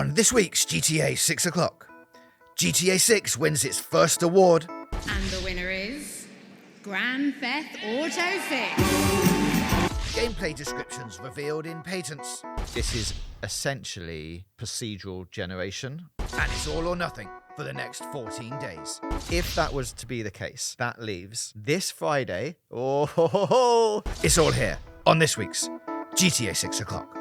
On this week's GTA 6 o'clock, GTA 6 wins its first award. And the winner is Grand Theft Auto 6. Gameplay descriptions revealed in patents. This is essentially procedural generation. And it's all or nothing for the next 14 days. If that was to be the case, that leaves this Friday. It's all here on this week's GTA 6 o'clock.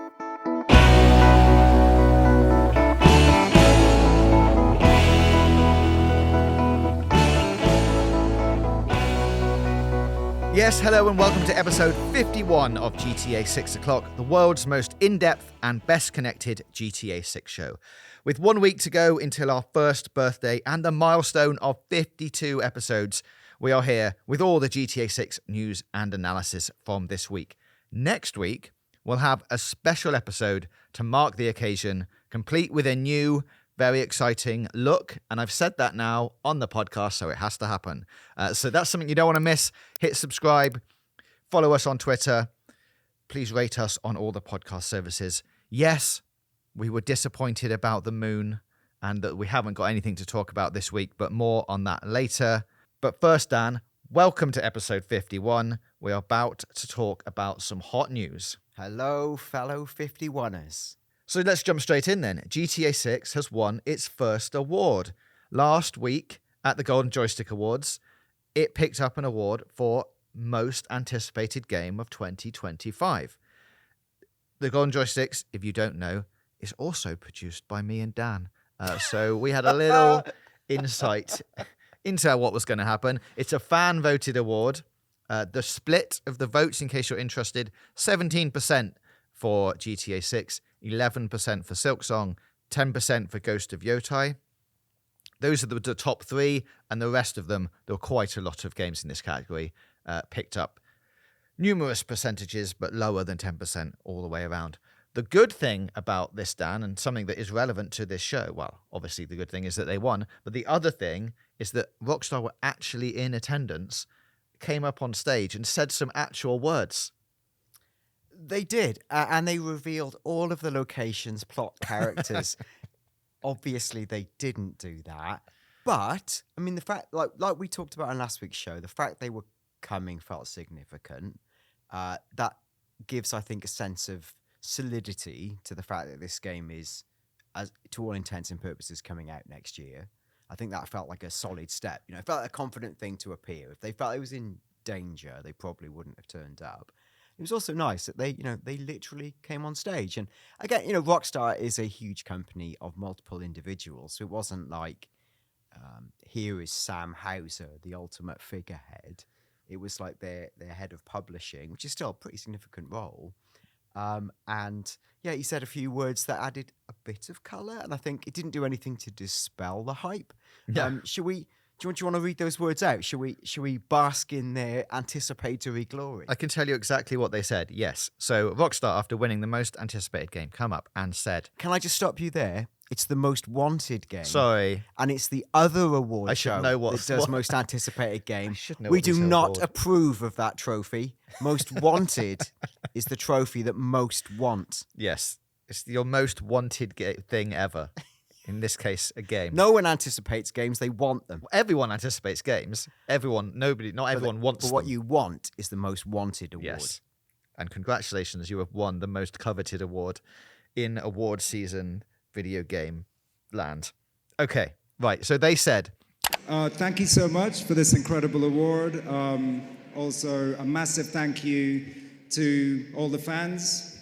Yes, hello and welcome to episode 51 of GTA 6 o'clock, the world's most in-depth and best-connected GTA 6 show. With 1 week to go until our first birthday and the milestone of 52 episodes, we are here with all the GTA 6 news and analysis from this week. Next week, we'll have a special episode to mark the occasion, complete with a new, very exciting look, and I've said that now on the podcast, so it has to happen. So that's something you don't want to miss. Hit subscribe, follow us on Twitter. Please rate us on all the podcast services. Yes, we were disappointed about the moon and that we haven't got anything to talk about this week, but more on that later. But first, Dan, welcome to episode 51. We're about to talk about some hot news. Hello, fellow 51ers. So let's jump straight in then. GTA 6 has won its first award. Last week at the Golden Joystick Awards, it picked up an award for Most Anticipated Game of 2025. The Golden Joysticks, if you don't know, is also produced by me and Dan. So we had a little insight into what was going to happen. It's a fan-voted award. The split of the votes, in case you're interested, 17% for GTA 6, 11% for Silksong, 10% for Ghost of Yotai. Those are the top three, and the rest of them, there were quite a lot of games in this category, picked up numerous percentages, but lower than 10% all the way around. The good thing about this, Dan, and something that is relevant to this show, well, obviously the good thing is that they won, but the other thing is that Rockstar were actually in attendance, came up on stage and said some actual words. They did, and they revealed all of the locations, plot, characters. Obviously, they didn't do that. But, I mean, the fact, like we talked about on last week's show, the fact they were coming felt significant. That gives, I think, a sense of solidity to the fact that this game is, as to all intents and purposes, coming out next year. I think that felt like a solid step. You know, it felt like a confident thing to appear. If they felt it was in danger, they probably wouldn't have turned up. It was also nice that they literally came on stage. And again, Rockstar is a huge company of multiple individuals. So it wasn't like, here is Sam Houser, the ultimate figurehead. It was like their head of publishing, which is still a pretty significant role. And yeah, he said a few words that added a bit of color. And I think it didn't do anything to dispel the hype. Yeah. Do you want to read those words out? Should we bask in their anticipatory glory? I can tell you exactly what they said, yes. So Rockstar, after winning the most anticipated game, come up and said... Can I just stop you there? It's the most wanted game. Sorry. And it's the other award I should show know that does most anticipated game. I should know We what do this not award. approve of that trophy. Most wanted is the trophy that most want. Yes, it's your most wanted thing ever. In this case, a game. No one anticipates games, they want them. Everyone anticipates games. Not everyone wants them. But what you want is the most wanted award. Yes. And congratulations, you have won the most coveted award in award season video game land. Okay, right. So they said... Thank you so much for this incredible award. Also, a massive thank you to all the fans.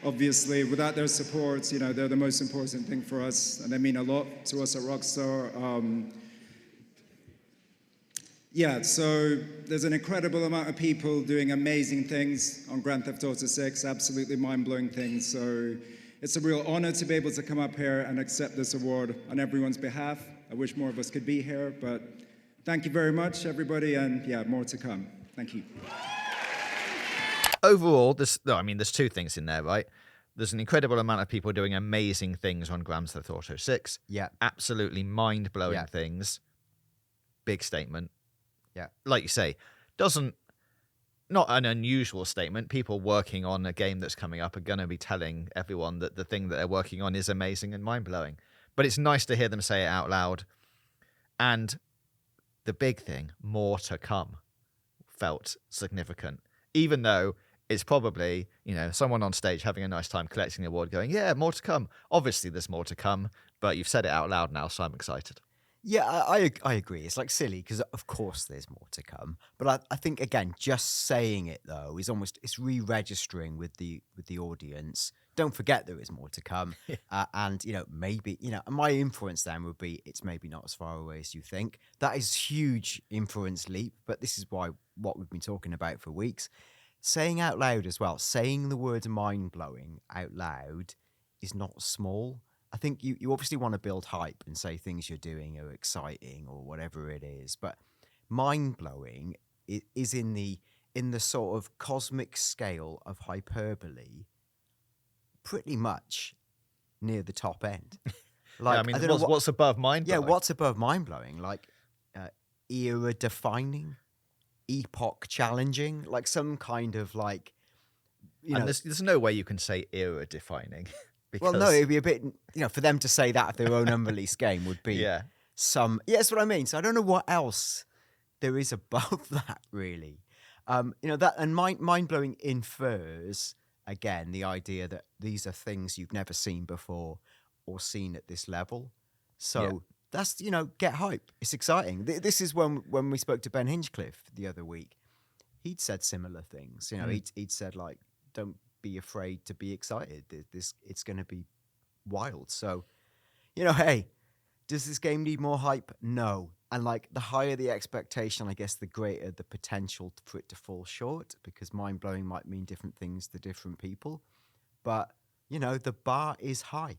Obviously, without their support, they're the most important thing for us, and they mean a lot to us at Rockstar. So there's an incredible amount of people doing amazing things on Grand Theft Auto 6, absolutely mind-blowing things. So it's a real honor to be able to come up here and accept this award on everyone's behalf. I wish more of us could be here, but thank you very much, everybody, and more to come. Thank you. Overall, there's two things in there, right? There's an incredible amount of people doing amazing things on Grand Theft Auto 6. Yeah. Absolutely mind-blowing things. Big statement. Yeah. Like you say, doesn't not an unusual statement. People working on a game that's coming up are going to be telling everyone that the thing that they're working on is amazing and mind-blowing. But it's nice to hear them say it out loud. And the big thing, more to come, felt significant. Even though it's probably, someone on stage having a nice time collecting the award going, yeah, more to come. Obviously, there's more to come, but you've said it out loud now, so I'm excited. Yeah, I agree. It's like silly because of course there's more to come. But I think again, just saying it though is almost it's re-registering with the audience. Don't forget there is more to come, and maybe my influence then would be it's maybe not as far away as you think. That is huge influence leap, but this is what we've been talking about for weeks. Saying out loud as well, saying the word mind blowing out loud is not small. I think you obviously want to build hype and say things you're doing are exciting or whatever it is, but mind-blowing is in the sort of cosmic scale of hyperbole pretty much near the top end. Like, I don't know what's above mind-blowing? Yeah, what's above mind-blowing? Like era-defining, epoch-challenging, like some kind of like... And there's no way you can say era-defining. Well, no, it'd be a bit, for them to say that of their own unreleased game would be some. Yeah, that's what I mean. So I don't know what else there is above that, really. That and mind blowing infers again the idea that these are things you've never seen before or seen at this level. So that's get hype. It's exciting. This is when we spoke to Ben Hinchcliffe the other week. He'd said similar things. He'd said like, don't be afraid to be excited. It's going to be wild. So, hey, does this game need more hype? No. And like the higher the expectation, I guess the greater the potential for it to fall short, because mind blowing might mean different things to different people. But the bar is high.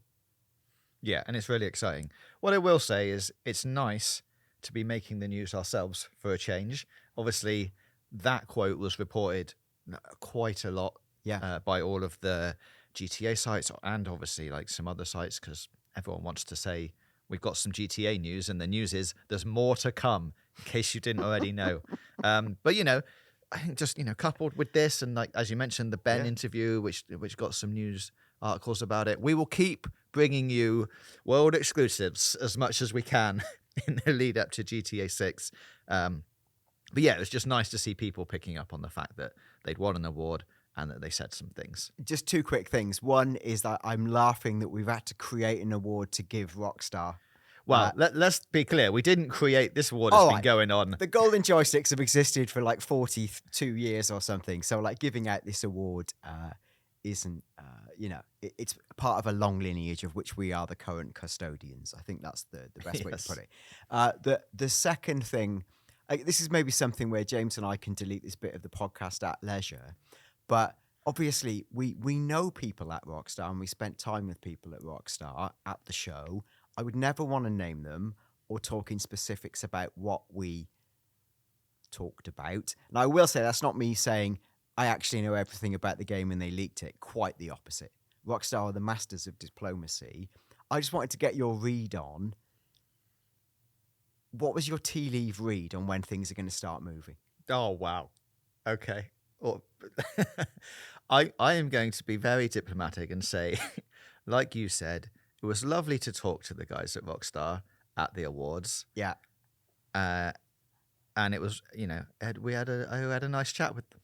Yeah, and it's really exciting. What I will say is it's nice to be making the news ourselves for a change. Obviously, that quote was reported quite a lot by all of the GTA sites and obviously like some other sites, because everyone wants to say we've got some GTA news, and the news is there's more to come, in case you didn't already know. But I think just coupled with this and like as you mentioned the Ben interview, which got some news articles about it, we will keep bringing you world exclusives as much as we can in the lead up to GTA 6. But yeah, it was just nice to see people picking up on the fact that they'd won an award and that they said some things. Just two quick things. One is that I'm laughing that we've had to create an award to give Rockstar. Well, let's be clear. We didn't create this award. Has been going on. The Golden Joysticks have existed for like 42 years or something. So like giving out this award isn't, it's part of a long lineage of which we are the current custodians. I think that's the best way to put it. The second thing, this is maybe something where James and I can delete this bit of the podcast at leisure. But obviously, we know people at Rockstar, and we spent time with people at Rockstar at the show. I would never want to name them or talk in specifics about what we talked about. And I will say that's not me saying I actually know everything about the game and they leaked it. Quite the opposite. Rockstar are the masters of diplomacy. I just wanted to get your read on, what was your tea leaf read on when things are going to start moving? Oh, wow. Okay. Well, I am going to be very diplomatic and say, like you said, it was lovely to talk to the guys at Rockstar at the awards. Yeah. And it was, I had a nice chat with them.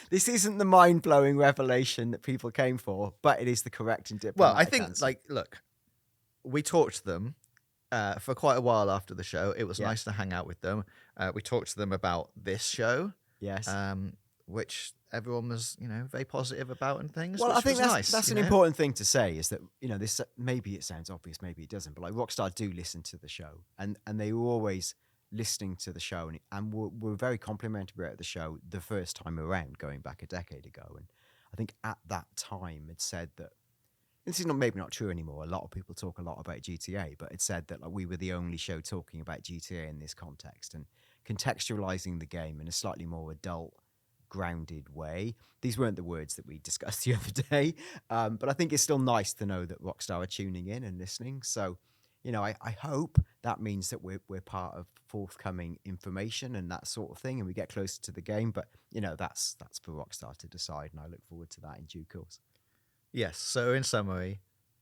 This isn't the mind-blowing revelation that people came for, but it is the correct and diplomatic Well, I think, answer. look, we talked to them for quite a while after the show. It was nice to hang out with them. We talked to them about this show. Yes. Which everyone was, very positive about and things. Well, I think that's nice, an important thing to say is that, this maybe it sounds obvious, maybe it doesn't, but like Rockstar do listen to the show and they were always listening to the show and were very complimentary at the show the first time around, going back a decade ago. And I think at that time it said that, this is maybe not true anymore. A lot of people talk a lot about GTA, but it said that like we were the only show talking about GTA in this context and contextualizing the game in a slightly more adult, grounded way. These weren't the words that we discussed the other day, but I think it's still nice to know that Rockstar are tuning in and listening. So I hope that means that we're part of forthcoming information and that sort of thing, and we get closer to the game. But that's for Rockstar to decide, and I look forward to that in due course. Yes. So in summary,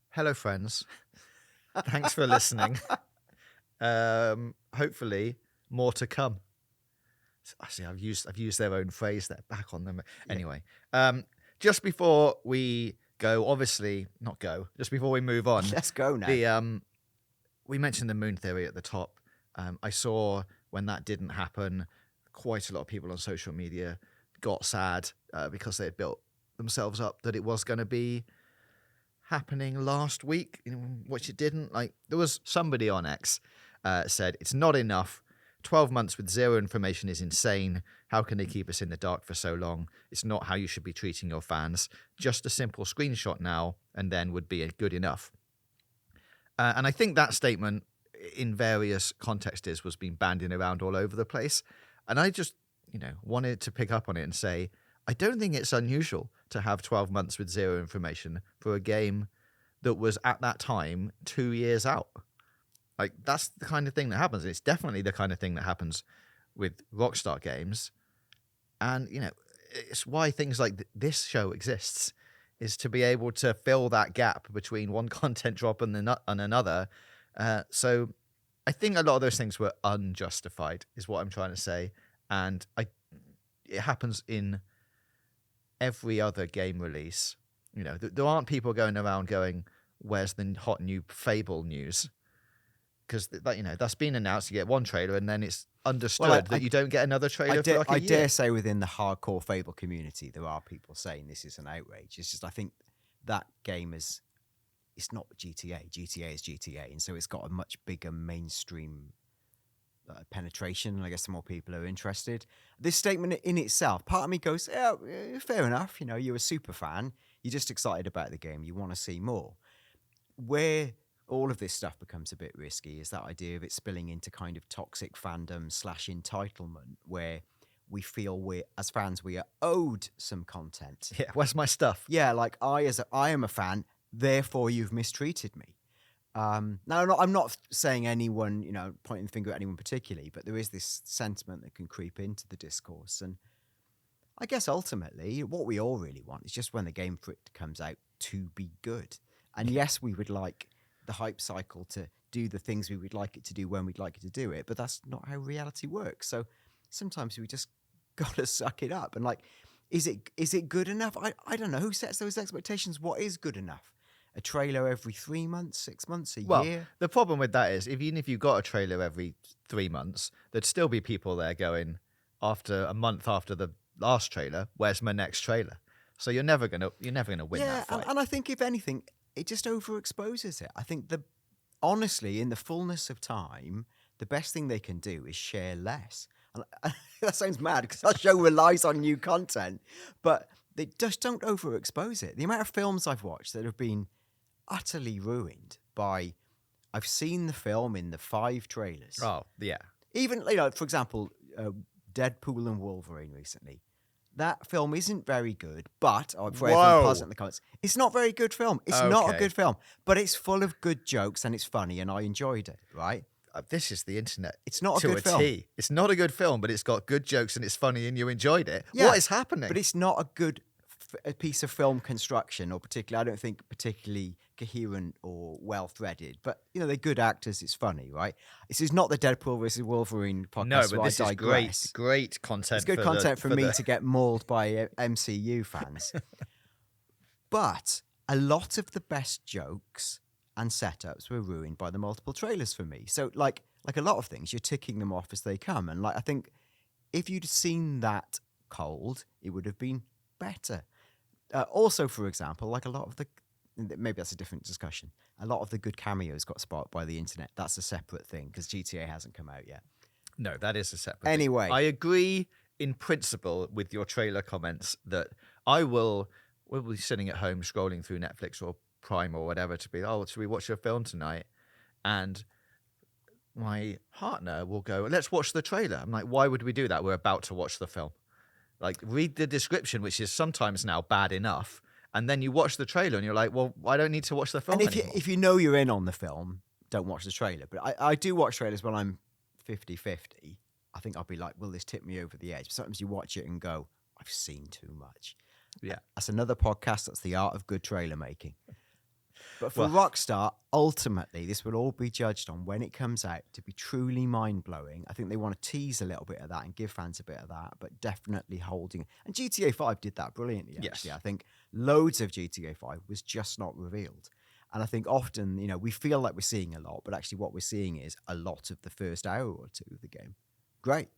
hello friends. Thanks for listening. Hopefully more to come. See, I've used their own phrase there. Back on them. Anyway, just before we go, just before we move on. Let's go now. We mentioned the moon theory at the top. I saw when that didn't happen, quite a lot of people on social media got sad because they had built themselves up that it was going to be happening last week, which it didn't. Like, there was somebody on X said, it's not enough. 12 months with zero information is insane. How can they keep us in the dark for so long? It's not how you should be treating your fans. Just a simple screenshot now and then would be good enough. And I think that statement in various contexts was being bandied around all over the place. And I just, wanted to pick up on it and say, I don't think it's unusual to have 12 months with zero information for a game that was at that time 2 years out. Like, that's the kind of thing that happens. It's definitely the kind of thing that happens with Rockstar games. And, it's why things like this show exists, is to be able to fill that gap between one content drop and another. So I think a lot of those things were unjustified, is what I'm trying to say. And it happens in every other game release. There aren't people going around going, where's the hot new Fable news? Because that's been announced. You get one trailer and then it's understood that you don't get another trailer for like a year. I dare say within the hardcore Fable community, there are people saying this is an outrage. It's just, I think that game it's not GTA. GTA is GTA. And so it's got a much bigger mainstream penetration. And I guess the more people are interested. This statement in itself, part of me goes, yeah, fair enough. You're a super fan. You're just excited about the game. You want to see more. Where all of this stuff becomes a bit risky is that idea of it spilling into kind of toxic fandom / entitlement, where we feel as fans, we are owed some content. Yeah, where's my stuff? Yeah, like I am a fan, therefore you've mistreated me. Now, I'm not saying anyone, pointing the finger at anyone particularly, but there is this sentiment that can creep into the discourse. And I guess ultimately, what we all really want is just when the game for it comes out to be good. And yes, we would like the hype cycle to do the things we would like it to do when we'd like it to do it, but that's not how reality works. So sometimes we just gotta suck it up. And is it good enough? I don't know. Who sets those expectations? What is good enough? A trailer every 3 months, 6 months, a year? The problem with that is, even if you got a trailer every 3 months, there'd still be people there going, after a month after the last trailer, where's my next trailer? So you're never gonna win that fight. And I think if anything, it just overexposes it. I think honestly, in the fullness of time, the best thing they can do is share less. And that sounds mad because our show relies on new content, but they just don't overexpose it. The amount of films I've watched that have been utterly ruined by, I've seen the film in the 5 trailers. Oh, yeah. Even, for example, Deadpool and Wolverine recently. That film isn't very good, but for everyone pausing in the comments, it's not a very good film. It's not a good film, but it's full of good jokes and it's funny and I enjoyed it, right? This is the internet. It's not a good film. It's not a good film, but it's got good jokes and it's funny and you enjoyed it. Yeah, what is happening? But it's not a good piece of film construction, or particularly, I don't think particularly coherent or well threaded. But they're good actors. It's funny, right? This is not the Deadpool versus Wolverine podcast. No, but this is great content. It's good content for me to get mauled by MCU fans. But a lot of the best jokes and setups were ruined by the multiple trailers for me. So, like a lot of things, you're ticking them off as they come. And I think if you'd seen that cold, it would have been better. Also, for example, a lot of maybe that's a different discussion. A lot of the good cameos got spoiled by the internet. That's a separate thing because GTA hasn't come out yet. No, that is a separate Anyway. thing. I agree in principle with your trailer comments that we'll be sitting at home scrolling through Netflix or Prime or whatever to be, should we watch a film tonight? And my partner will go, let's watch the trailer. I'm like, why would we do that? We're about to watch the film. Read the description, which is sometimes now bad enough. And then you watch the trailer and you're like, well, I don't need to watch the film anymore. If you know you're in on the film, don't watch the trailer. But I do watch trailers when I'm 50-50. I think I'll be like, will this tip me over the edge? But sometimes you watch it and go, I've seen too much. Yeah. That's another podcast. That's the art of good trailer making. But for Well- Rockstar, ultimately, this will all be judged on when it comes out to be truly mind-blowing. I think they want to tease a little bit of that and give fans a bit of that, but definitely holding... And GTA 5 did that brilliantly, actually. Yes. I think loads of GTA 5 was just not revealed. And I think often, we feel like we're seeing a lot, but actually what we're seeing is a lot of the first hour or two of the game. Great.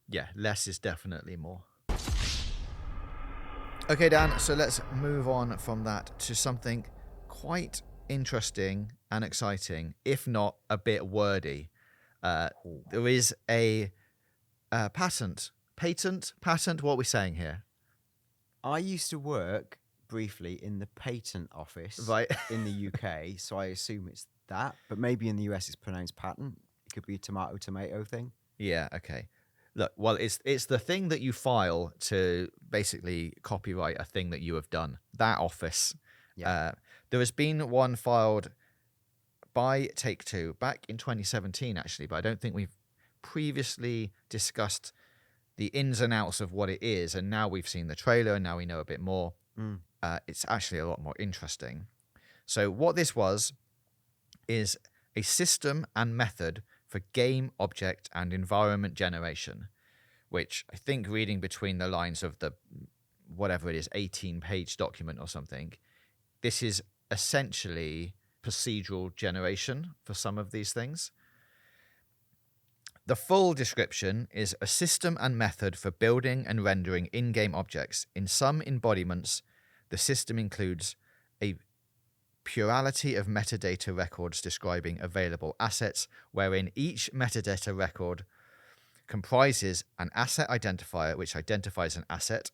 Yeah, less is definitely more. Okay, Dan, so let's move on from that to something quite interesting and exciting, if not a bit wordy. There is a patent, what are we saying here? I used to work briefly in the patent office Right. in the UK, so I assume it's that, but maybe in the US it's pronounced patent. It could be a tomato thing. Yeah, okay. Look, well, it's the thing that you file to basically copyright a thing that you have done. That office. Yeah. There has been one filed by Take-Two back in 2017, actually, but I don't think we've previously discussed the ins and outs of what it is, and now we've seen the trailer, and now we know a bit more. It's actually a lot more interesting. So what this is a system and method for game, object, and environment generation, which I think, reading between the lines of the, whatever it is, 18-page document or something, this is essentially procedural generation for some of these things. The full description is a system and method for building and rendering in-game objects. In some embodiments, the system includes a plurality of metadata records describing available assets, wherein each metadata record comprises an asset identifier which identifies an asset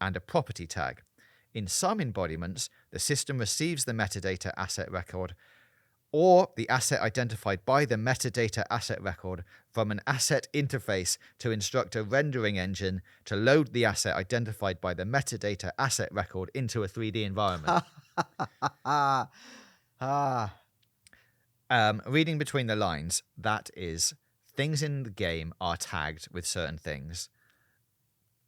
and a property tag. In some embodiments, the system receives the metadata asset record or the asset identified by the metadata asset record from an asset interface to instruct a rendering engine to load the asset identified by the metadata asset record into a 3D environment. Reading between the lines, that is, things in the game are tagged with certain things.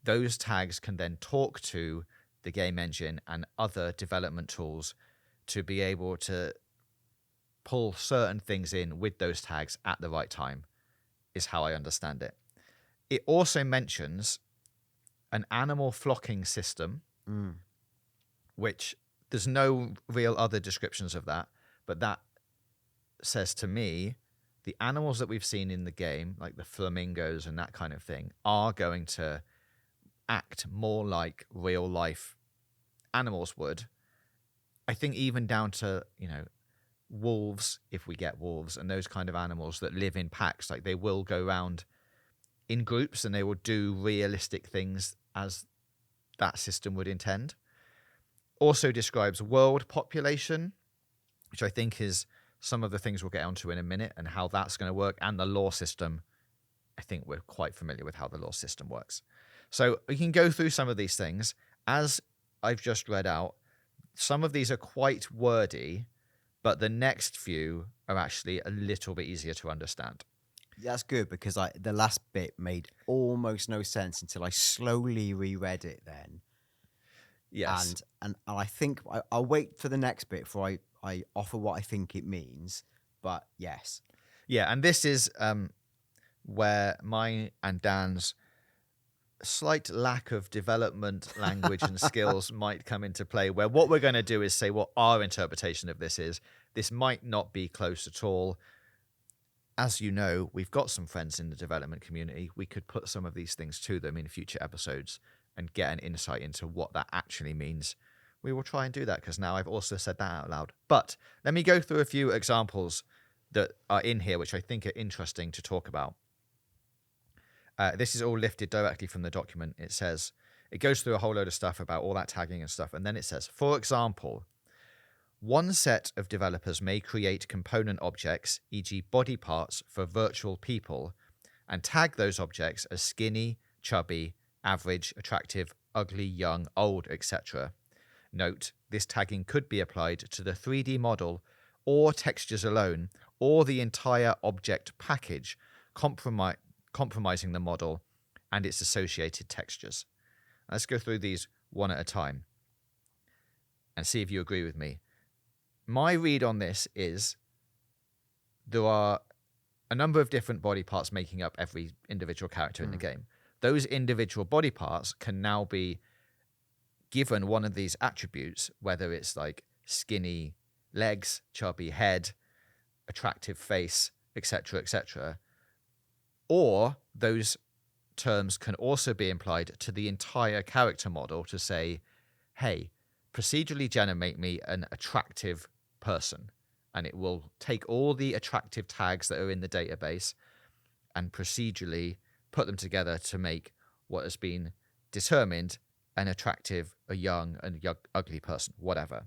Those tags can then talk to the game engine and other development tools to be able to pull certain things in with those tags at the right time, is how I understand it. It also mentions an animal flocking system, which there's no real other descriptions of that, but that says to me the animals that we've seen in the game, like the flamingos and that kind of thing, are going to act more like real life animals would. I think even down to, wolves, if we get wolves, and those kind of animals that live in packs, like they will go around in groups and they will do realistic things as that system would intend. Also describes world population, which I think is some of the things we'll get onto in a minute, and how that's going to work, and the law system. I think we're quite familiar with how the law system works. So we can go through some of these things. As I've just read out, some of these are quite wordy, but the next few are actually a little bit easier to understand. That's good, because the last bit made almost no sense until I slowly reread it then. Yes. And I think I'll wait for the next bit before I offer what I think it means. But yes. Yeah, and this is where mine and Dan's slight lack of development language and skills might come into play, where what we're going to do is say what our interpretation of this is. This might not be close at all. As you know, we've got some friends in the development community. We could put some of these things to them in future episodes and get an insight into what that actually means. We will try and do that, because now I've also said that out loud. But let me go through a few examples that are in here, which I think are interesting to talk about. This is all lifted directly from the document. It says, it goes through a whole load of stuff about all that tagging and stuff. And then it says, for example, one set of developers may create component objects, e.g. body parts, for virtual people, and tag those objects as skinny, chubby, average, attractive, ugly, young, old, etc. Note, this tagging could be applied to the 3D model or textures alone, or the entire object package, compromising the model and its associated textures. Let's go through these one at a time and see if you agree with me. My read on this is there are a number of different body parts making up every individual character in the game. Those individual body parts can now be given one of these attributes, whether it's like skinny legs, chubby head, attractive face, etc., etc., or those terms can also be implied to the entire character model to say, hey, procedurally generate me an attractive person, and it will take all the attractive tags that are in the database and procedurally put them together to make what has been determined an attractive, a young, and ugly person, whatever.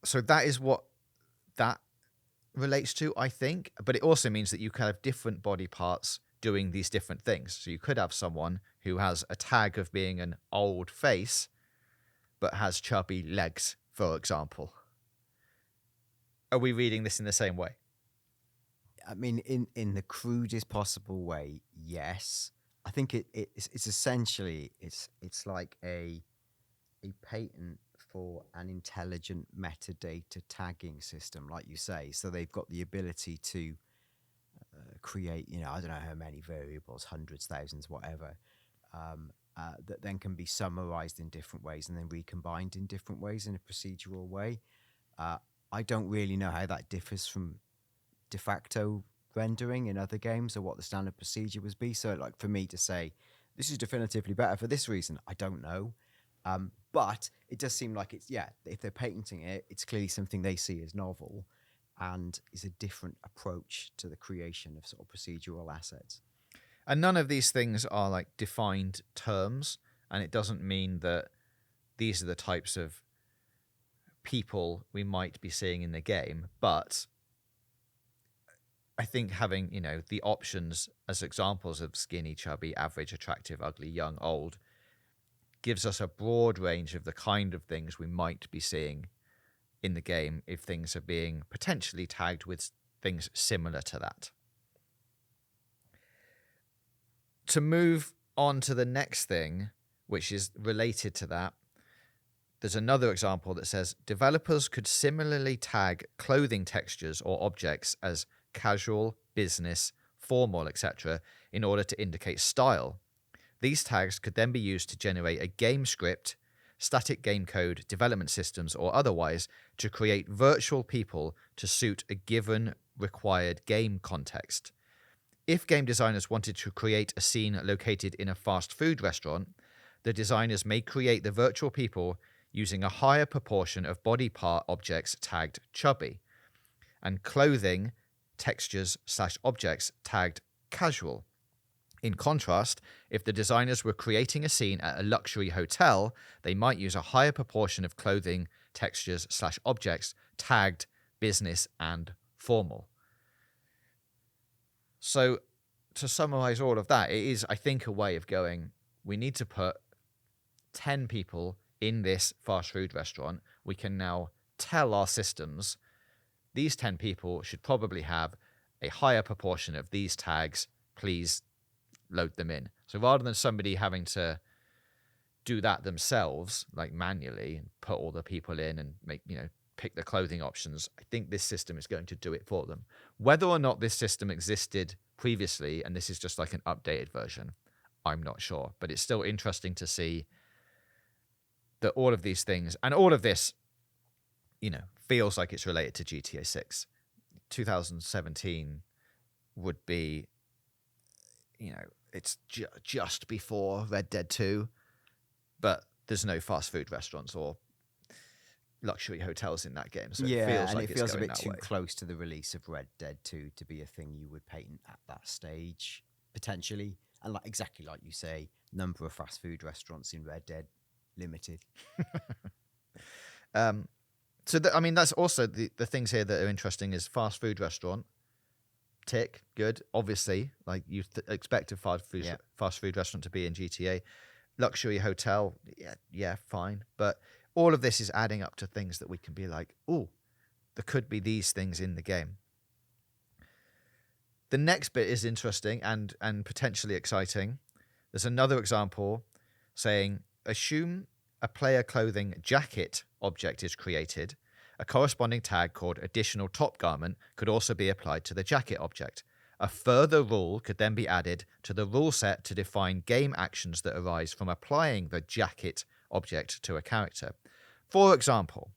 So that is what that relates to, I think. But it also means that you can have different body parts doing these different things. So you could have someone who has a tag of being an old face, but has chubby legs, for example. Are we reading this in the same way? I mean, in the crudest possible way, yes. I think it's essentially it's like a patent for an intelligent metadata tagging system, like you say. So they've got the ability to create, I don't know how many variables, hundreds, thousands, whatever, that then can be summarized in different ways and then recombined in different ways in a procedural way. I don't really know how that differs from de facto rendering in other games or what the standard procedure would be. So like for me to say, this is definitively better for this reason, I don't know. But it does seem like it's, if they're patenting it, it's clearly something they see as novel and is a different approach to the creation of sort of procedural assets. And none of these things are like defined terms, and it doesn't mean that these are the types of people we might be seeing in the game. But I think having, the options as examples of skinny, chubby, average, attractive, ugly, young, old gives us a broad range of the kind of things we might be seeing in the game if things are being potentially tagged with things similar to that. To move on to the next thing, which is related to that, there's another example that says developers could similarly tag clothing textures or objects as casual, business, formal, etc. in order to indicate style. These tags could then be used to generate a game script, static game code, development systems, or otherwise to create virtual people to suit a given required game context. If game designers wanted to create a scene located in a fast food restaurant, the designers may create the virtual people using a higher proportion of body part objects tagged chubby, and clothing textures/objects tagged casual. In contrast, if the designers were creating a scene at a luxury hotel, they might use a higher proportion of clothing textures/objects tagged business and formal. So, to summarize all of that, it is, I think, a way of going, we need to put 10 people in this fast food restaurant. We can now tell our systems these 10 people should probably have a higher proportion of these tags. Please load them in. So rather than somebody having to do that themselves, like manually, and put all the people in and make, pick the clothing options, I think this system is going to do it for them. Whether or not this system existed previously, and this is just like an updated version, I'm not sure. But it's still interesting to see that all of these things, and all of this, feels like it's related to GTA 6. 2017 would be, it's just before Red Dead 2, but there's no fast food restaurants or luxury hotels in that game. So it feels like it's a going bit that too way. close to the release of Red Dead 2 to be a thing you would patent at that stage, potentially. And exactly like you say, number of fast food restaurants in Red Dead, limited. That's also the things here that are interesting is fast food restaurant, tick, good. Obviously, like you expect a fast food restaurant to be in GTA. Luxury hotel, yeah, fine. But all of this is adding up to things that we can be like, oh, there could be these things in the game. The next bit is interesting and potentially exciting. There's another example saying, assume a player clothing jacket object is created. A corresponding tag called additional top garment could also be applied to the jacket object. A further rule could then be added to the rule set to define game actions that arise from applying the jacket object to a character. For example,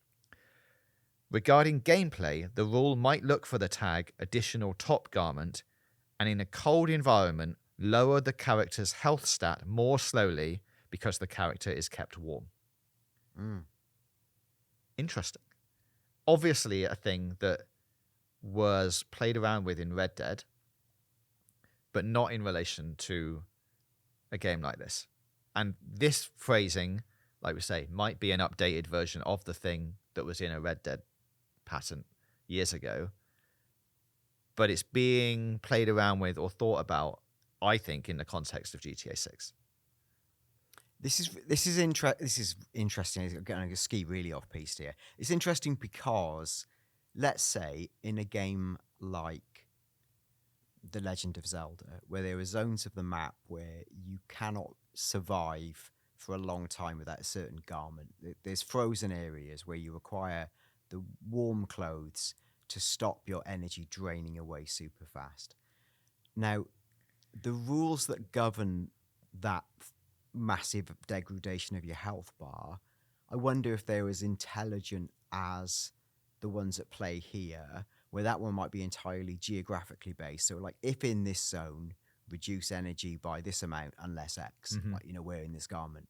regarding gameplay, the rule might look for the tag additional top garment and in a cold environment lower the character's health stat more slowly because the character is kept warm. Interesting. Obviously a thing that was played around with in Red Dead, but not in relation to a game like this. And this phrasing, like we say, might be an updated version of the thing that was in a Red Dead patent years ago, but it's being played around with or thought about, I think, in the context of GTA 6. This is interesting. I'm going to ski really off piste here. It's interesting because, let's say, in a game like The Legend of Zelda, where there are zones of the map where you cannot survive for a long time without a certain garment. There's frozen areas where you require the warm clothes to stop your energy draining away super fast. Now, the rules that govern that massive degradation of your health bar, I wonder if they're as intelligent as the ones at play here, where that one might be entirely geographically based. So, like, if in this zone, reduce energy by this amount unless X, like, wearing this garment.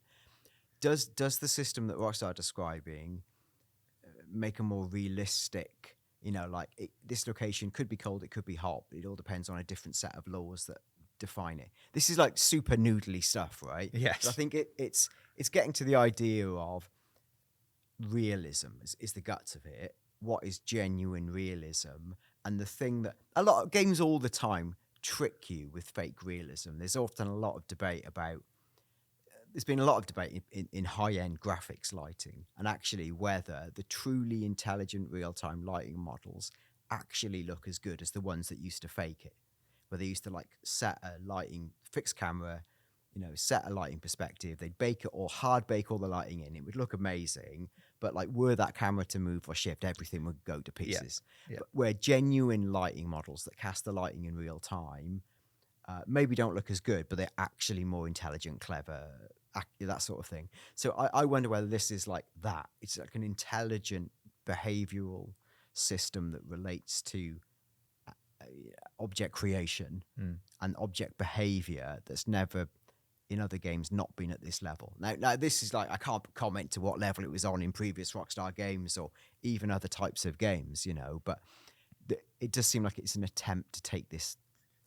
Does the system that Rockstar are describing make a more realistic, this location could be cold, it could be hot, but it all depends on a different set of laws that define it. This is like super noodly stuff, right? Yes. But I think it's getting to the idea of realism is the guts of it. What is genuine realism? And the thing that a lot of games all the time trick you with fake realism. There's often a lot of debate about. There's been a lot of debate in high-end graphics lighting and actually whether the truly intelligent real-time lighting models actually look as good as the ones that used to fake it. Where they used to set a lighting fixed camera, set a lighting perspective. They'd bake it or hard bake all the lighting in. It would look amazing, but were that camera to move or shift, everything would go to pieces. Yeah. But where genuine lighting models that cast the lighting in real time maybe don't look as good, but they're actually more intelligent, clever, that sort of thing. So I wonder whether this is like that. It's like an intelligent behavioral system that relates to object creation and object behavior that's never in other games not been at this level. Now this is I can't comment to what level it was on in previous Rockstar games or even other types of games, but it does seem like it's an attempt to take this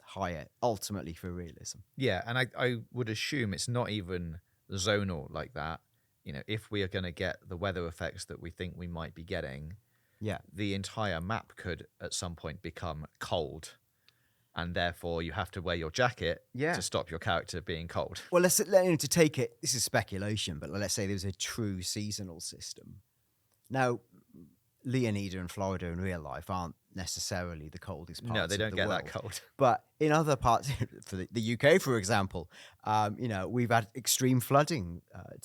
higher ultimately for realism. Yeah, and I would assume it's not even zonal like that. If we are going to get the weather effects that we think we might be getting, the entire map could at some point become cold, and therefore you have to wear your jacket to stop your character being cold. Well, to take it, this is speculation, but let's say there's a true seasonal system. Now, Leonida and Florida in real life aren't necessarily the coldest parts. No, they don't get world. that cold. But in other parts, for the UK, for example, we've had extreme flooding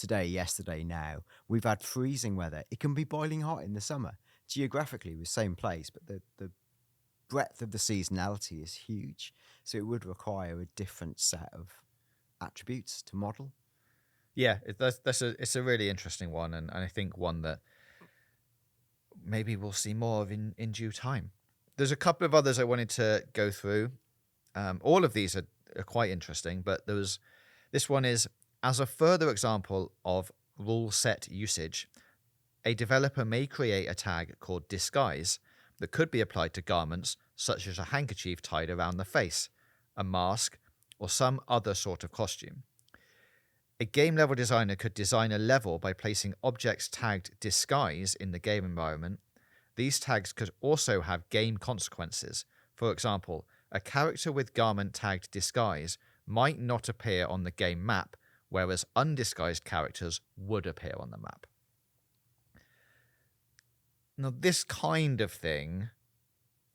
yesterday now. We've had freezing weather. It can be boiling hot in the summer. Geographically, we're same place, but the breadth of the seasonality is huge. So it would require a different set of attributes to model. Yeah, it's a really interesting one, and I think one that maybe we'll see more of in due time. There's a couple of others I wanted to go through. All of these are quite interesting, but this one is, as a further example of rule set usage, a developer may create a tag called disguise that could be applied to garments such as a handkerchief tied around the face, a mask, or some other sort of costume. A game level designer could design a level by placing objects tagged disguise in the game environment. These tags could also have game consequences. For example, a character with garment tagged disguise might not appear on the game map, whereas undisguised characters would appear on the map. Now, this kind of thing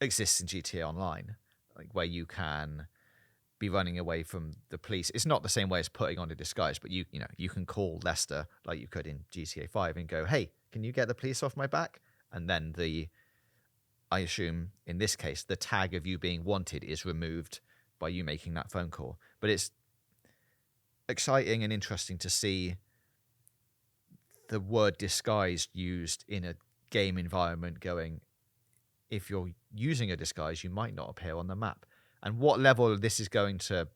exists in GTA Online, like where you can be running away from the police. It's not the same way as putting on a disguise, but you can call Lester like you could in GTA 5 and go, "Hey, can you get the police off my back?" And then I assume in this case, the tag of you being wanted is removed by you making that phone call. But it's exciting and interesting to see the word disguised used in a game environment going, if you're using a disguise, you might not appear on the map. And what level this is going to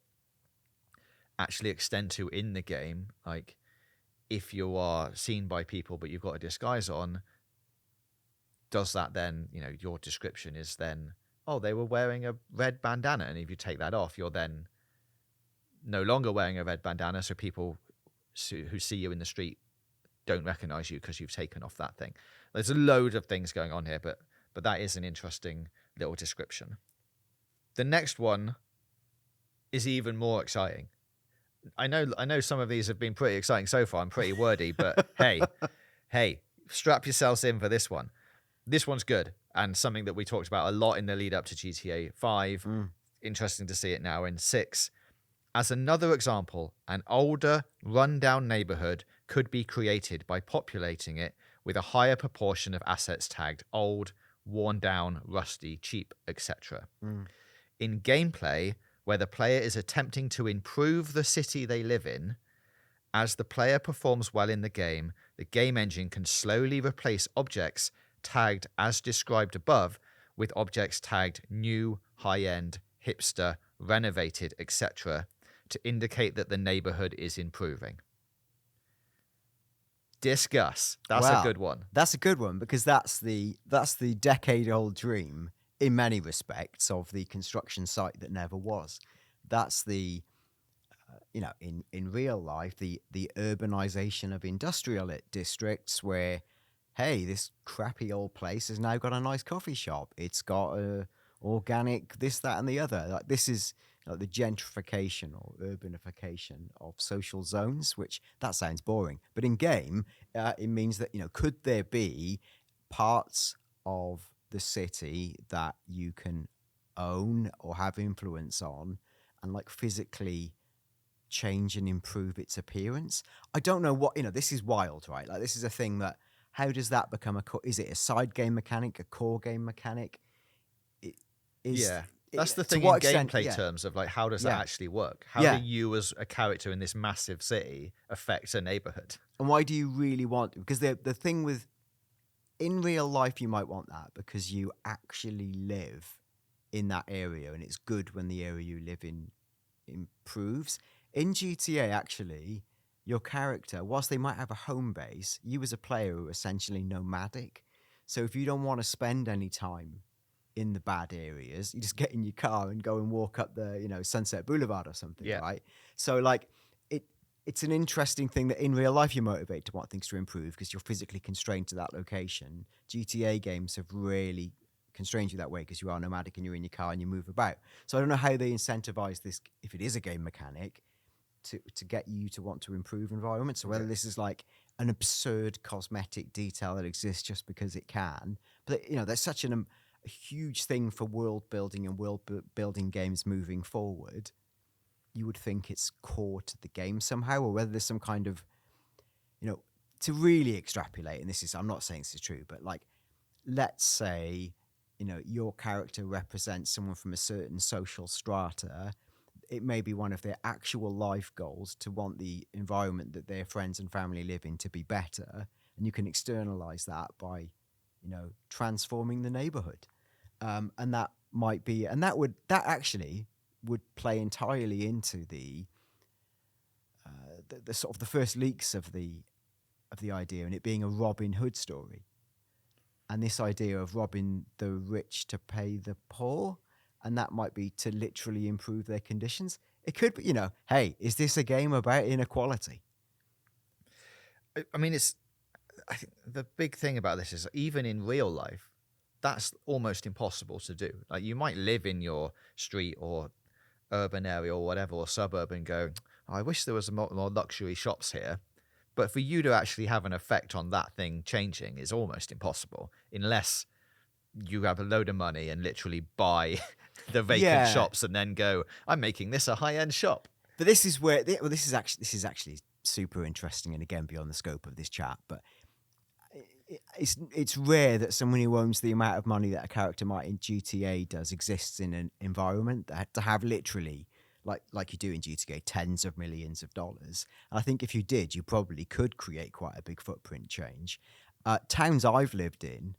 actually extend to in the game, like if you are seen by people but you've got a disguise on, does that then, your description is then, oh, they were wearing a red bandana, and if you take that off, you're then no longer wearing a red bandana, so people who see you in the street don't recognize you because you've taken off that thing. There's a load of things going on here, but that is an interesting little description. The next one is even more exciting. I know some of these have been pretty exciting so far and pretty wordy, but hey, strap yourselves in for this one. This one's good, and something that we talked about a lot in the lead up to GTA 5. Interesting to see it now in 6. As another example, an older, run-down neighborhood could be created by populating it with a higher proportion of assets tagged old, worn down, rusty, cheap, etc. In gameplay, where the player is attempting to improve the city they live in, as the player performs well in the game engine can slowly replace objects tagged as described above with objects tagged new, high-end, hipster, renovated, etc. to indicate that the neighborhood is improving. Discuss. That's a good one. That's a good one, because that's the decade-old dream in many respects of the construction site that never was. That's the in real life, the urbanization of industrial districts where, hey, this crappy old place has now got a nice coffee shop. It's got a organic this, that, and the other. Like, this is the gentrification or urbanification of social zones, which that sounds boring. But in game, it means that, could there be parts of the city that you can own or have influence on and physically change and improve its appearance? I don't know what, this is wild, right? Like, this is a thing that, how does that become is it a side game mechanic, a core game mechanic? That's the thing in gameplay terms of how does that actually work? How do you as a character in this massive city affect a neighborhood? And why do you really want, because the thing with, in real life you might want that because you actually live in that area and it's good when the area you live in improves. In GTA, actually, your character, whilst they might have a home base, you as a player are essentially nomadic. So if you don't want to spend any time in the bad areas, you just get in your car and go and walk up the, Sunset Boulevard or something, right? So it's an interesting thing that in real life you're motivated to want things to improve because you're physically constrained to that location. GTA games have really constrained you that way because you are nomadic and you're in your car and you move about. So I don't know how they incentivize this, if it is a game mechanic, to get you to want to improve environments. So whether this is an absurd cosmetic detail that exists just because it can. But, there's such a huge thing for world building and building games moving forward. You would think it's core to the game somehow, or whether there's some kind of, to really extrapolate, and this is, I'm not saying this is true, but let's say, your character represents someone from a certain social strata. It may be one of their actual life goals to want the environment that their friends and family live in to be better. And you can externalize that by, transforming the neighborhood. And that might be, and that actually would play entirely into the sort of the first leaks of the idea, and it being a Robin Hood story. And this idea of robbing the rich to pay the poor, and that might be to literally improve their conditions. It could be, hey, is this a game about inequality? I mean, I think the big thing about this is even in real life, that's almost impossible to do. You might live in your street or urban area or whatever, or suburb, and go, oh, I wish there was more luxury shops here. But for you to actually have an effect on that thing changing is almost impossible, unless you have a load of money and literally buy the vacant Yeah. shops and then go, I'm making this a high-end shop. But this is where this is actually super interesting, and again beyond the scope of this chat. But it's rare that someone who owns the amount of money that a character might in GTA does exists in an environment that to have literally like you do in GTA tens of millions of dollars. And I think if you did, you probably could create quite a big footprint change. Towns I've lived in.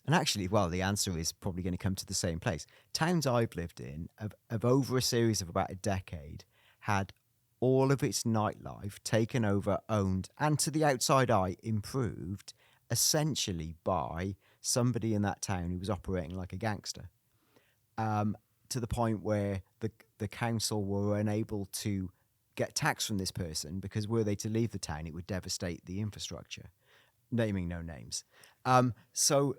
And actually, well, the answer is probably going to come to the same place. Towns I've lived in have over a series of about a decade had all of its nightlife taken over, owned, and to the outside eye improved, essentially by somebody in that town who was operating like a gangster, to the point where the council were unable to get tax from this person because were they to leave the town, it would devastate the infrastructure. Naming no names. So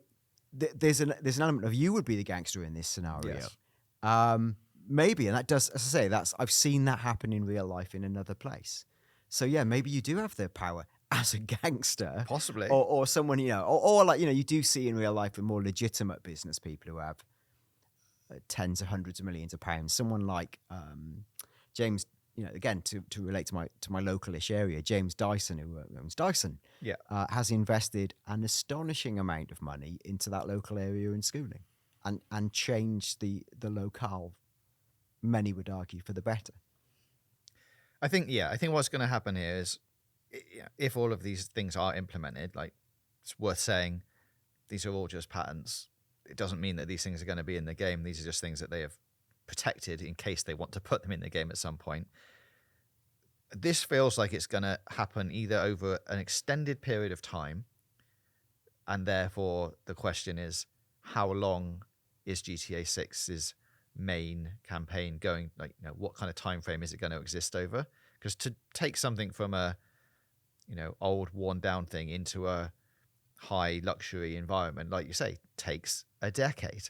there's an element of you would be the gangster in this scenario. Yes. Maybe, and that does, as I say, I've seen that happen in real life in another place. So yeah, maybe you do have the power as a gangster, Possibly. or someone or like you do see in real life with more legitimate business people who have tens of hundreds of millions of pounds. Someone like James, again to relate to my localish area, James Dyson, who owns Dyson, has invested an astonishing amount of money into that local area in schooling, and changed the locale. Many would argue for the better. I think what's going to happen here is, if all of these things are implemented, like, it's worth saying these are all just patents. It doesn't mean that these things are going to be in the game. These are just things that they have protected in case they want to put them in the game at some point. This feels like it's going to happen either over an extended period of time, and therefore the question is, how long is GTA 6's main campaign going? Like, what kind of time frame is it going to exist over? Because to take something from a old worn down thing into a high luxury environment, like you say, takes a decade.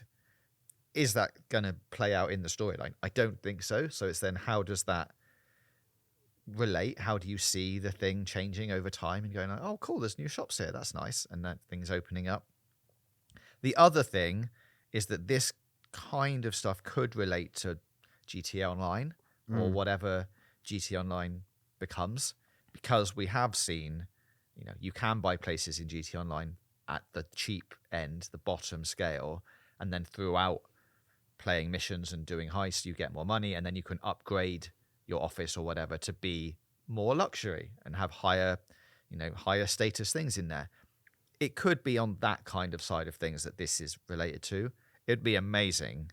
Is that going to play out in the storyline? I don't think so. So it's then, how does that relate? How do you see the thing changing over time and going like, oh cool, there's new shops here, that's nice, and that thing's opening up? The other thing is that this kind of stuff could relate to GTA Online or whatever GTA Online becomes, because we have seen, you can buy places in GTA Online at the cheap end, the bottom scale, and then throughout playing missions and doing heists, you get more money, and then you can upgrade your office or whatever to be more luxury and have higher status things in there. It could be on that kind of side of things that this is related to. It'd be amazing,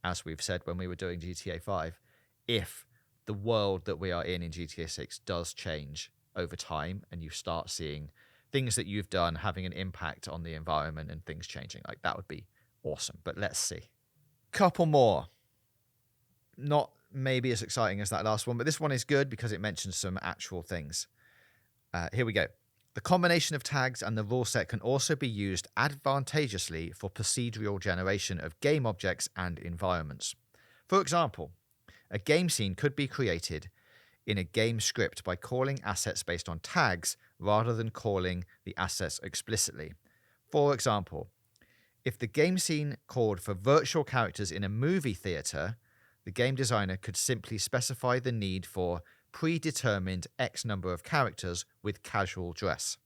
as we've said when we were doing GTA 5, if the world that we are in GTA 6 does change over time and you start seeing things that you've done having an impact on the environment and things changing. Like, that would be awesome. But let's see. Couple more. Not maybe as exciting as that last one, but this one is good because it mentions some actual things. Here we go. The combination of tags and the rule set can also be used advantageously for procedural generation of game objects and environments. For example, a game scene could be created in a game script by calling assets based on tags rather than calling the assets explicitly. For example, if the game scene called for virtual characters in a movie theater, the game designer could simply specify the need for predetermined X number of characters with casual dress.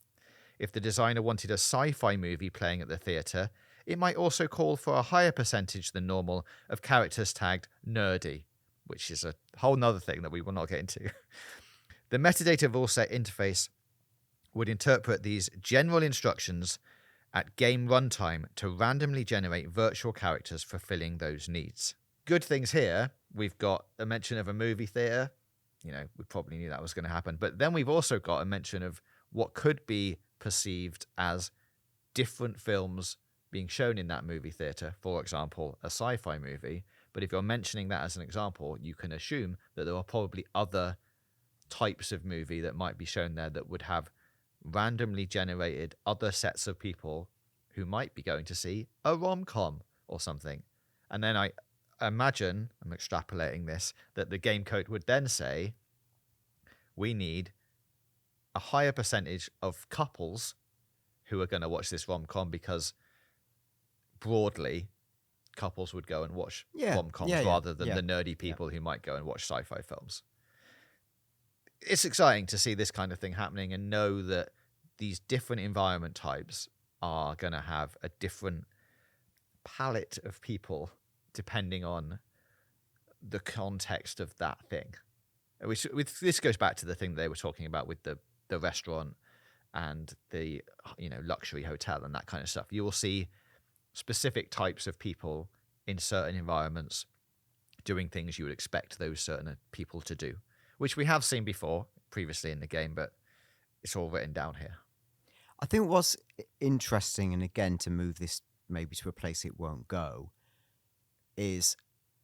If the designer wanted a sci-fi movie playing at the theater, it might also call for a higher percentage than normal of characters tagged nerdy, which is a whole nother thing that we will not get into. The metadata rule set interface would interpret these general instructions at game runtime to randomly generate virtual characters fulfilling those needs. Good things here. We've got a mention of a movie theater. We probably knew that was going to happen. But then we've also got a mention of what could be perceived as different films being shown in that movie theater. For example, a sci-fi movie. But if you're mentioning that as an example, you can assume that there are probably other types of movie that might be shown there that would have randomly generated other sets of people who might be going to see a rom-com or something. And then I imagine, I'm extrapolating this, that the game code would then say, we need a higher percentage of couples who are going to watch this rom-com, because broadly couples would go and watch rom-coms rather than the nerdy people who might go and watch sci-fi films. It's exciting to see this kind of thing happening and know that these different environment types are going to have a different palette of people depending on the context of that thing. This goes back to the thing they were talking about with the restaurant and the luxury hotel and that kind of stuff. You will see specific types of people in certain environments doing things you would expect those certain people to do, which we have seen before previously in the game, but it's all written down here. I think what's interesting, and again, to move this maybe to a place it won't go, is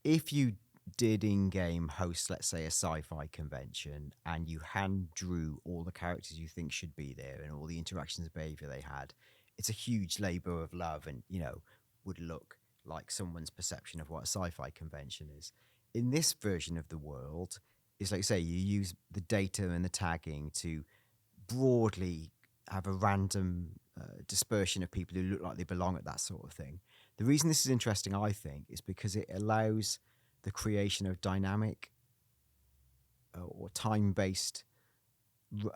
if you did in-game host, let's say, a sci-fi convention, and you hand drew all the characters you think should be there and all the interactions and behavior they had, it's a huge labor of love and, would look like someone's perception of what a sci-fi convention is. In this version of the world, it's like you say, you use the data and the tagging to broadly have a random dispersion of people who look like they belong at that sort of thing. The reason this is interesting, I think, is because it allows the creation of dynamic or time-based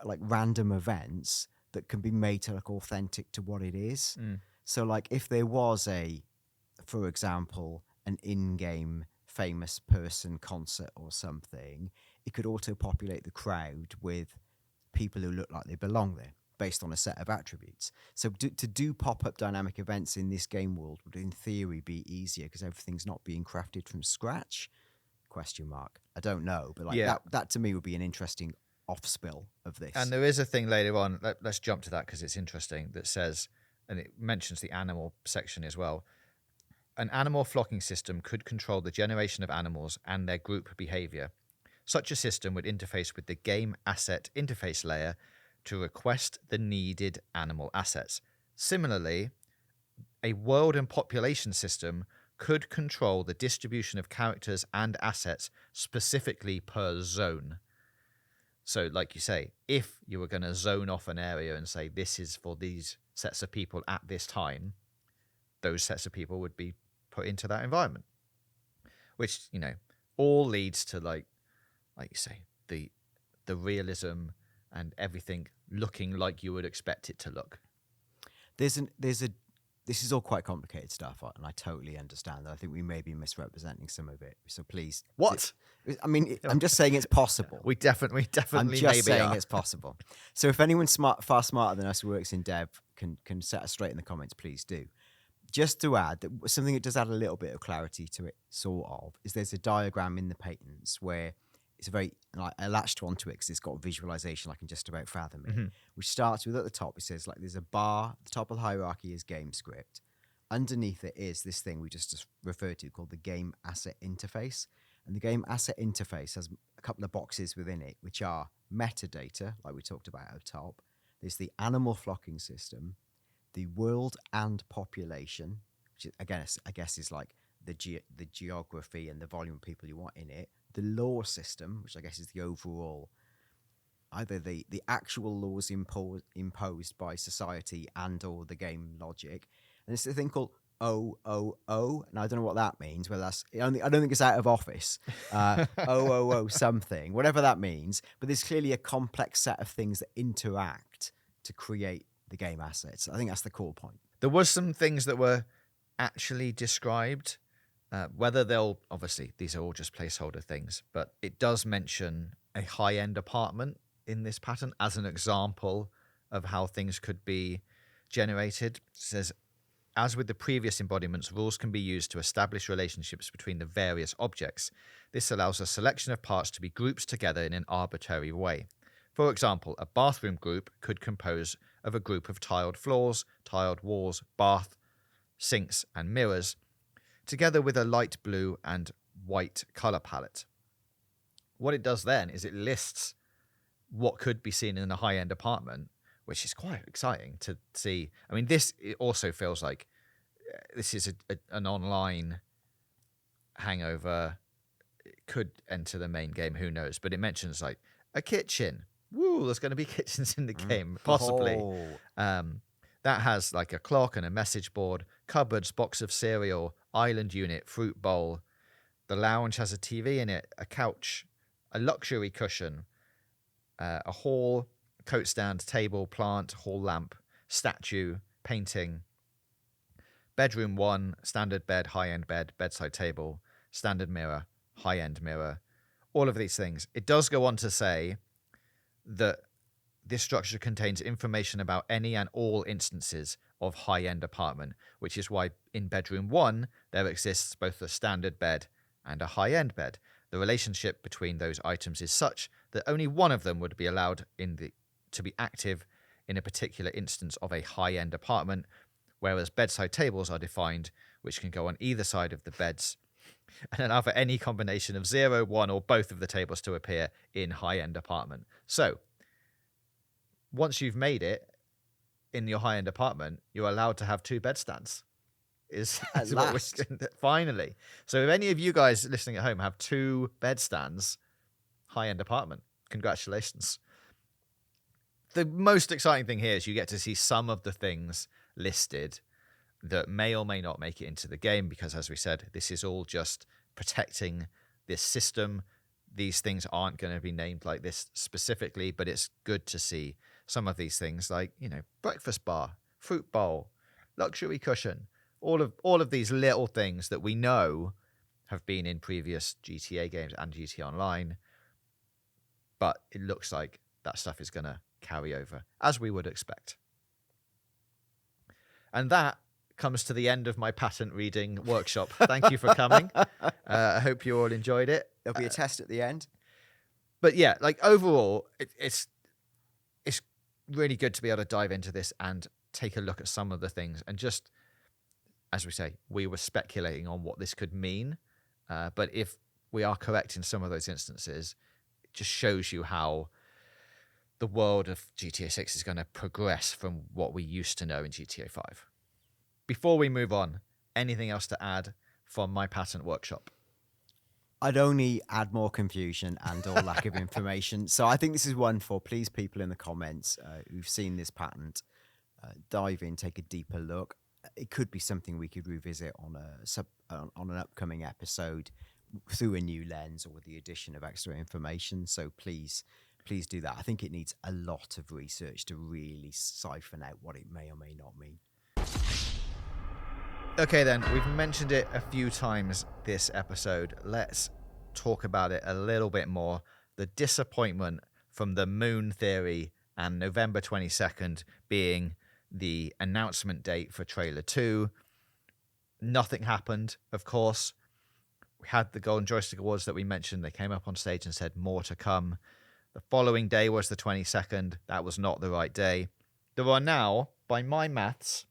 like random events that can be made to look authentic to what it is. So like if there was for example, an in-game famous person concert or something, it could auto-populate the crowd with people who look like they belong there based on a set of attributes. So to do pop-up dynamic events in this game world would in theory be easier because everything's not being crafted from scratch? ? I don't know, but like that to me would be an interesting off-spill of this. And there is a thing later on, let's jump to that because it's interesting, that says, and it mentions the animal section as well, an animal flocking system could control the generation of animals and their group behavior. Such a system would interface with the game asset interface layer to request the needed animal assets. Similarly, a world and population system could control the distribution of characters and assets specifically per zone. So, like you say, if you were going to zone off an area and say this is for these sets of people at this time, those sets of people would be put into that environment, which all leads to like you say, the realism and everything looking like you would expect it to look. This is all quite complicated stuff, and I totally understand that. I think we may be misrepresenting some of it. So please, what? I mean, I'm just saying it's possible. We definitely. I'm just saying it's possible. So if anyone far smarter than us who works in dev can set us straight in the comments, please do. Just to add, that something that does add a little bit of clarity to it, sort of, is there's a diagram in the patents where it's I latched onto it because it's got visualization I can just about fathom it, which starts with at the top, it says like there's a bar, the top of the hierarchy is game script. Underneath it is this thing we just referred to called the game asset interface. And the game asset interface has a couple of boxes within it, which are metadata, like we talked about at the top. There's the animal flocking system, the world and population, which again, I guess is like the geography and the volume of people you want in it. The law system, which I guess is the overall, either the actual laws imposed by society and or the game logic. And it's a thing called OOO, and I don't know what that means, whether that's, I don't think it's out of Office, OOO something, whatever that means, but there's clearly a complex set of things that interact to create the game assets. I think that's the core point. There was some things that were actually described, whether they'll, obviously these are all just placeholder things, but it does mention a high-end apartment in this pattern as an example of how things could be generated. It says, as with the previous embodiments, rules can be used to establish relationships between the various objects. This allows a selection of parts to be grouped together in an arbitrary way. For example, a bathroom group could compose of a group of tiled floors, tiled walls, bath, sinks, and mirrors, together with a light blue and white color palette. What it does then is it lists what could be seen in a high-end apartment, which is quite exciting to see. I mean, it also feels like this is an online hangover. It could enter the main game, who knows? But it mentions like a kitchen, woo, there's going to be kitchens in the game, possibly. Oh. That has like a clock and a message board, cupboards, box of cereal, island unit, fruit bowl. The lounge has a TV in it, a couch, a luxury cushion, a hall, coat stand, table, plant, hall lamp, statue, painting. Bedroom 1, standard bed, high-end bed, bedside table, standard mirror, high-end mirror. All of these things. It does go on to say that this structure contains information about any and all instances of high-end apartment, which is why in bedroom 1 there exists both a standard bed and a high-end bed. The relationship between those items is such that only one of them would be allowed to be active in a particular instance of a high-end apartment, whereas bedside tables are defined, which can go on either side of the beds, and allow for any combination of 0, 1, or both of the tables to appear in high-end apartment. So, once you've made it in your high-end apartment, you're allowed to have 2 bedstands. Is what we're finally. So if any of you guys listening at home have 2 bedstands, high-end apartment, congratulations. The most exciting thing here is you get to see some of the things listed that may or may not make it into the game, because as we said, this is all just protecting this system. These things aren't going to be named like this specifically, but it's good to see some of these things like, breakfast bar, fruit bowl, luxury cushion, all of these little things that we know have been in previous GTA games and GTA Online, but it looks like that stuff is going to carry over, as we would expect. And that comes to the end of my patent reading workshop. Thank you for coming. I hope you all enjoyed it. There'll be a test at the end. But yeah, like overall, it's really good to be able to dive into this and take a look at some of the things. And just, as we say, we were speculating on what this could mean. But if we are correct in some of those instances, it just shows you how the world of GTA 6 is going to progress from what we used to know in GTA 5. Before we move on, anything else to add from my patent workshop? I'd only add more confusion and or lack of information. So I think this is one for, please, people in the comments who've seen this patent, dive in, take a deeper look. It could be something we could revisit on an upcoming episode through a new lens or with the addition of extra information. So please do that. I think it needs a lot of research to really siphon out what it may or may not mean. Okay, then, we've mentioned it a few times this episode. Let's talk about it a little bit more. The disappointment from the Moon Theory and November 22nd being the announcement date for Trailer 2. Nothing happened, of course. We had the Golden Joystick Awards that we mentioned. They came up on stage and said more to come. The following day was the 22nd. That was not the right day. There are now, by my maths,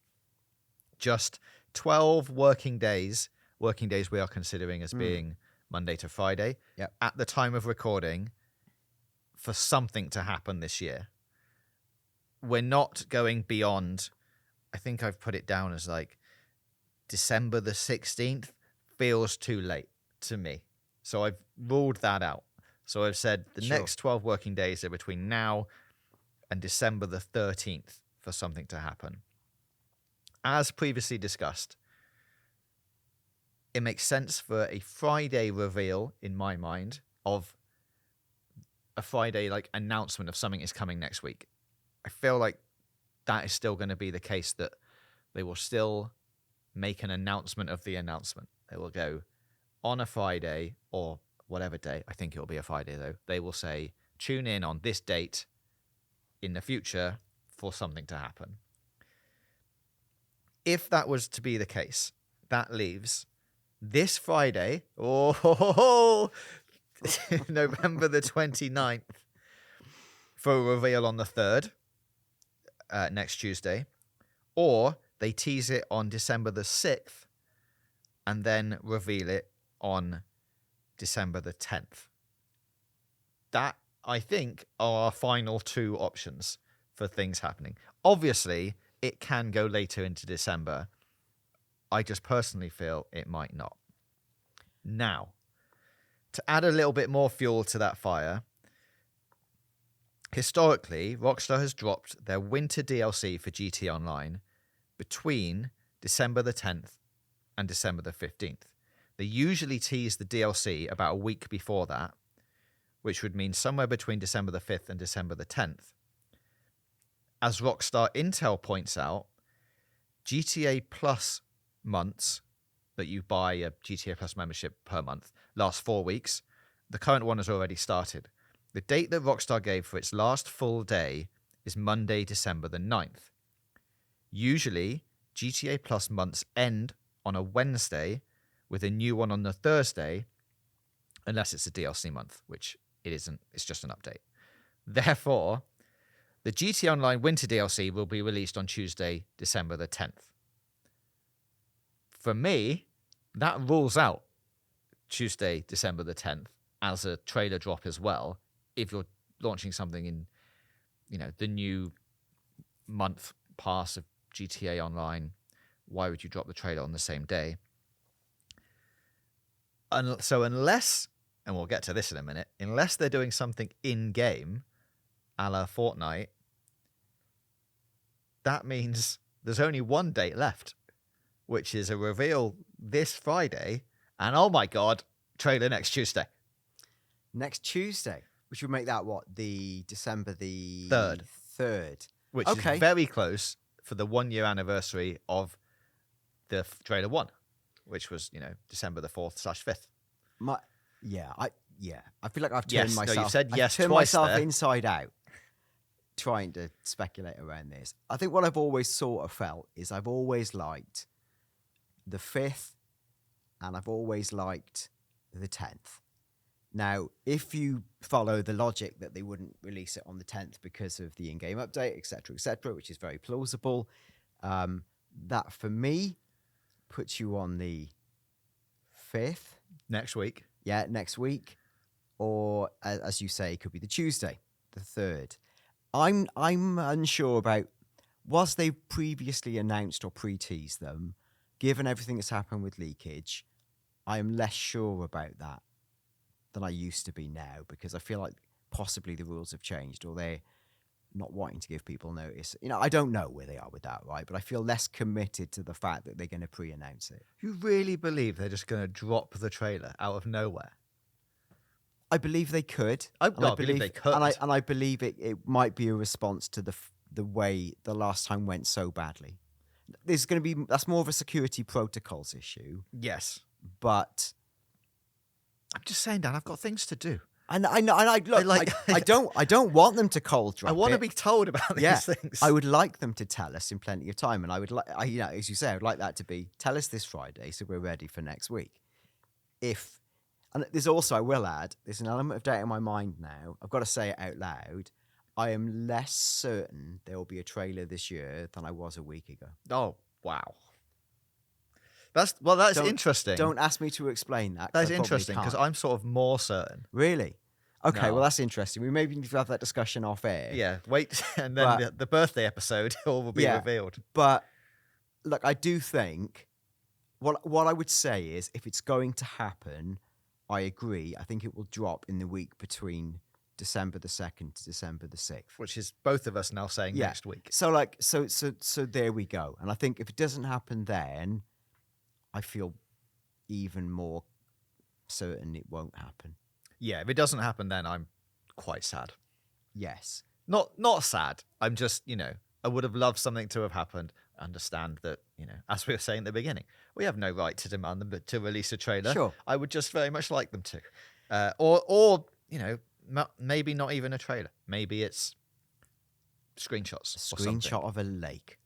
just 12 working days we are considering as being Monday to Friday at the time of recording for something to happen this year. We're not going beyond, I think I've put it down as like December the 16th feels too late to me. So I've ruled that out. So I've said the next 12 working days are between now and December the 13th for something to happen. As previously discussed, it makes sense for a Friday reveal, in my mind, of a Friday like announcement of something is coming next week. I feel like that is still going to be the case, that they will still make an announcement of the announcement. They will go on a Friday or whatever day. I think it will be a Friday, though. They will say, tune in on this date in the future for something to happen. If that was to be the case, that leaves this Friday, November the 29th, for a reveal on the 3rd, next Tuesday, or they tease it on December the 6th and then reveal it on December the 10th. That, I think, are our final 2 options for things happening. Obviously, it can go later into December. I just personally feel it might not. Now, to add a little bit more fuel to that fire, Historically, Rockstar has dropped their winter DLC for GT Online between December the 10th and December the 15th. They usually tease the DLC about a week before that, which would mean somewhere between December the 5th and December the 10th. As Rockstar Intel points out, GTA Plus months that you buy a GTA Plus membership per month last 4 weeks. The current one has already started. The date that Rockstar gave for its last full day is Monday, December the 9th. Usually, GTA Plus months end on a Wednesday with a new one on the Thursday, unless it's a DLC month, which it isn't. It's just an update. Therefore, the GT Online Winter DLC will be released on Tuesday, December the 10th. For me, that rules out Tuesday, December the 10th as a trailer drop as well. If you're launching something in, the new month pass of GTA Online, why would you drop the trailer on the same day? So unless, and we'll get to this in a minute, unless they're doing something in-game, a la Fortnite, that means there's only one date left, which is a reveal this Friday, and oh my God, trailer next Tuesday. Next Tuesday, which would make that the December the 3rd. Which is very close for the 1 year anniversary of the trailer 1, which was, December the 4th/5th. I feel like I've turned myself. No, you said yes I've turned twice myself there. Inside out, trying to speculate around this. I think what I've always sort of felt is I've always liked the 5th, and I've always liked the 10th. Now, if you follow the logic that they wouldn't release it on the 10th because of the in-game update, etc., which is very plausible, that for me puts you on the 5th. Next week. Yeah, next week. Or, as you say, it could be the Tuesday, the 3rd. I'm unsure about, was they previously announced or pre-teased them, given everything that's happened with leakage, I am less sure about that than I used to be now, because I feel like possibly the rules have changed, or they're not wanting to give people notice. I don't know where they are with that, right? But I feel less committed to the fact that they're going to pre-announce it. You really believe they're just going to drop the trailer out of nowhere? I believe they could. I believe they could. And I believe it might be a response to the way the last time went so badly. That's more of a security protocols issue. Yes. But I'm just saying, Dan, I've got things to do. I don't want them to cold drop. I want to be told about these things. I would like them to tell us in plenty of time, and I would like, as you say, I would like that to be tell us this Friday, so we're ready for next week. And there's also, I will add, there's an element of doubt in my mind now. I've got to say it out loud. I am less certain there will be a trailer this year than I was a week ago. Oh wow, that's interesting. Don't ask me to explain that. That's interesting because I'm sort of more certain. Really? Okay, No. well, that's interesting. We maybe need to have that discussion off air. Yeah, wait, and then the birthday episode all will be revealed. But look, I do think what I would say is, if it's going to happen, I agree. I think it will drop in the week between December the 2nd to December the 6th. Which is both of us now saying next week. So so there we go. And I think if it doesn't happen then, I feel even more certain it won't happen. Yeah, if it doesn't happen then, I'm quite sad. Yes. Not sad. I'm just, I would have loved something to have happened. Understand that, as we were saying at the beginning, we have no right to demand them to release a trailer. Sure. I would just very much like them to. Or maybe not even a trailer. Maybe it's screenshots. A screenshot of a lake.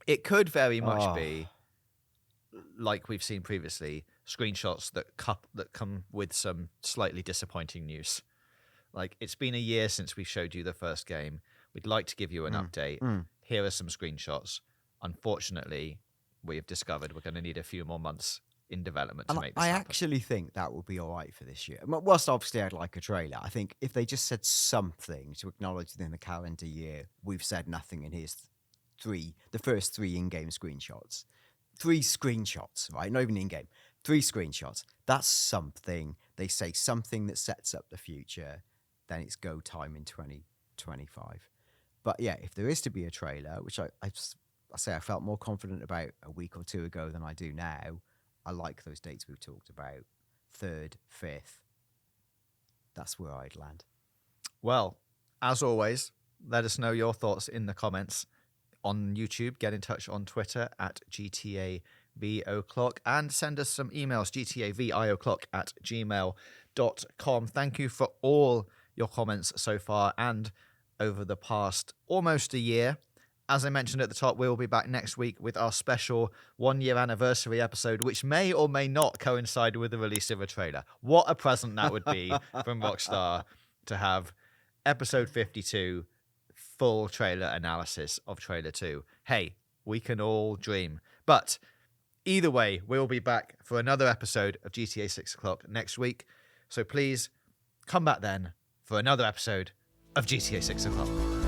It could very much be, like we've seen previously, screenshots that come with some slightly disappointing news. Like, it's been a year since we showed you the first game. We'd like to give you an update. Here are some screenshots. Unfortunately, we have discovered we're going to need a few more months in development to make this happen. I actually think that would be all right for this year. Whilst obviously I'd like a trailer, I think if they just said something to acknowledge within the calendar year, we've said nothing, and here's the first 3 in-game screenshots. 3 screenshots, right? Not even in-game. 3 screenshots. That's something. They say something that sets up the future. Then it's go time in 25. But yeah, if there is to be a trailer, which I say I felt more confident about a week or two ago than I do now, I like those dates we've talked about. 3rd, 5th. That's where I'd land. Well, as always, let us know your thoughts in the comments on YouTube. Get in touch on Twitter at GTAVOclock and send us some emails, gtavoclock@gmail.com. Thank you for all your comments so far and over the past almost a year. As I mentioned at the top, we'll be back next week with our special 1-year anniversary episode, which may or may not coincide with the release of a trailer. What a present that would be from Rockstar to have episode 52 full trailer analysis of trailer 2. Hey, we can all dream. But either way, we'll be back for another episode of GTA 6 O'Clock next week. So please come back then for another episode of GTA 6 O'Clock.